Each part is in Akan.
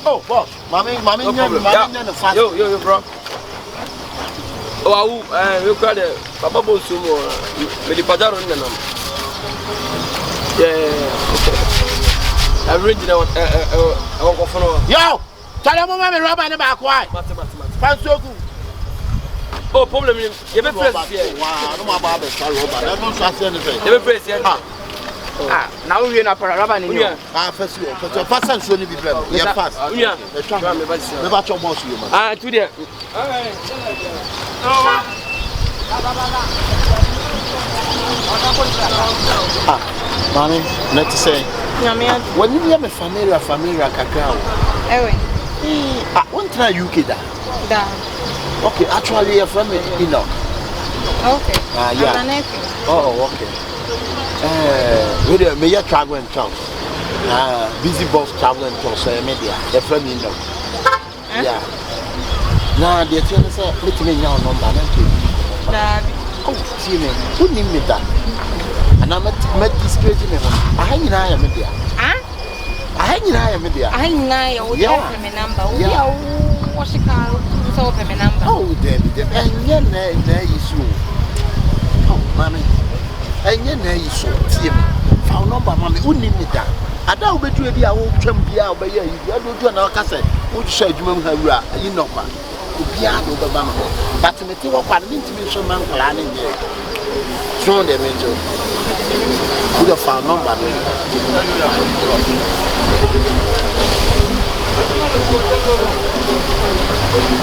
Oh, boss. Mommy, the fast. Yo, bro. Oh, you got it. Papa Bosumo, with the Pajaro in the number. Yeah. Original. Yo! Tell your mama me rubber in the back. Why? Fancy so good. Oh, problem. You have a press here. Wow, no more about the rubber. I don't trust anything. You have a press here. Now we're not for a rubber in here. First and so be problem. Yeah, fast. Yeah, me batch your boss you man. To there. Mommy, not to say. When you have a family kakao. One try UK da. Okay, actually you're from Enoch. Okay. Yeah. Oh, okay. May you travel in town? Busy boss traveling to say media. You're from Enoch. Yeah. Now the attorney said, let me know number. Oh, see me. Who need me that? And I'm met this crazy man. I am media. I am media. I know you have my number. Yeah. What's the car? So my number. Oh, David, and you're there is you. Oh, mommy. And you're there is so. See me. Found number, mommy. Who need me that? I don't bet you be a old champion by you. You don't do another cassette. What you said, you know, but to me, what didn't be so man planning there. Throw them into. Could have found number.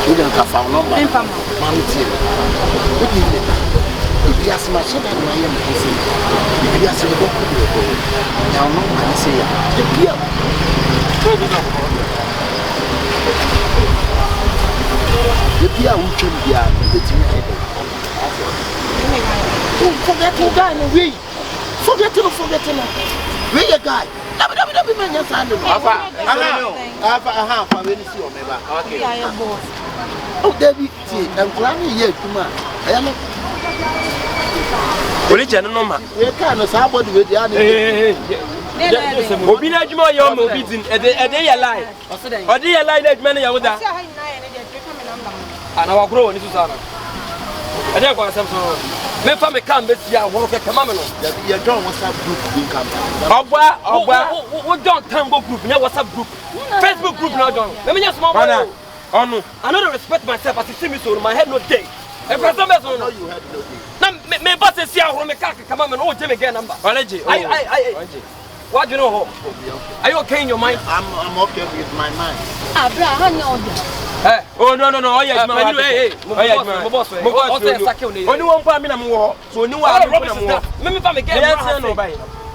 We don't have found number. Mammy, if you ask my son, I am busy. If you ask the doctor, now no man say, the Pia who can be out of the TV. Forget to die in a way. Forget him. Where you guy? Never man, yes, I know. I have a really see on me. Okay, I am boss. Oh, David, I'm planning here, come on. I am a religion, no man. We can't know somebody with the other. Obina Juma, you're moving a day alive. Or day alive, that many of that. And our grow in Susanna. I don't want some. Maybe I can't miss your work at Kamano. You don't want some group in Kamano. Oh, don't tango group, no WhatsApp group. Facebook group, no, don't. Let me just small. Oh, no. I don't respect myself as you see me, so my head no day. And for some reason, you had no day. May boss see how we come and oh, Jimmy again number. What do you know? Are you okay in your mind? I'm okay with my mind. Oh no, oh yes, man. Hey, my boss. Only one family I'm war. So no one me family get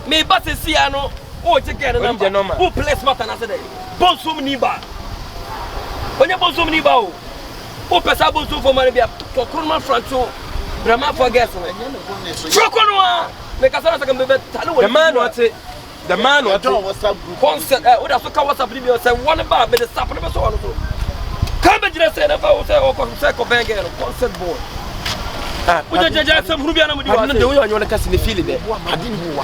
me boss see I know. Oh, take care of number. Who play smart and answer. Bonsum niba. When you bonsum niba. Who pesa bonsum for money be a Kurman Franco. Brahma forgets me. Chokonwa. Make us can be the man what it. The man was WhatsApp group. Concert, what has to come WhatsApp video say one about the stop and so on. Come and just say if I was a concert board. We just some Rubiana with you. I don't know you want to cast in the field there. I didn't know.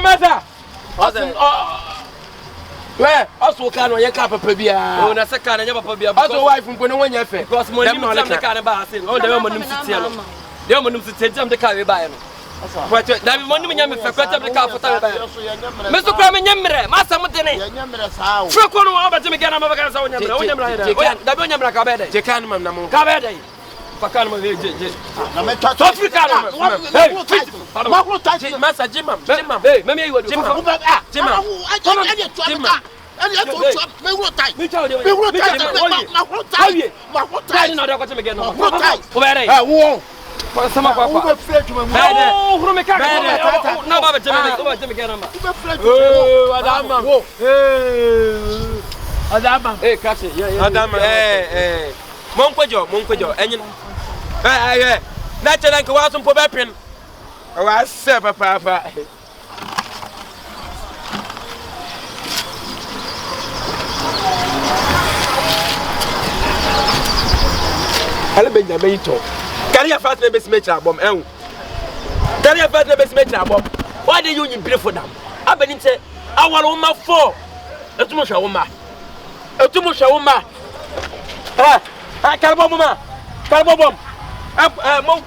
Mother. Where? Also, can you cap a pebia? Oh, that's a can of pebia. Also, wife from when you're fair. Because more than the kind of bar. Oh, the woman who's the woman who's to the car by him. But that one woman for the car for Mr. Kramen Yamre, Master Mutene, Frocono, but to me, I'm a gas on the Bunyam Cabede, Jecanum, Cabede, Pacano, Master Jim, maybe you would Jim, some of our friends who are making no, Adama, eh, catch it, Adama, eh, Monquejo, and natural like was some Pobapin. Oh, I said, Papa. Hello, Benjamin. Can you fast the best album? Can you fast the best album? Why do you pray for them? I been say, I want 4. That's too much. Etumu shawuma. Kalbo mama. Kalbo bom. Mo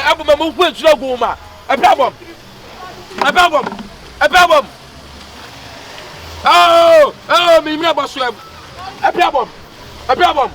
abu ma mo fu nsuro gu ma. Ababom. Oh, mi mi aboso. Ababom.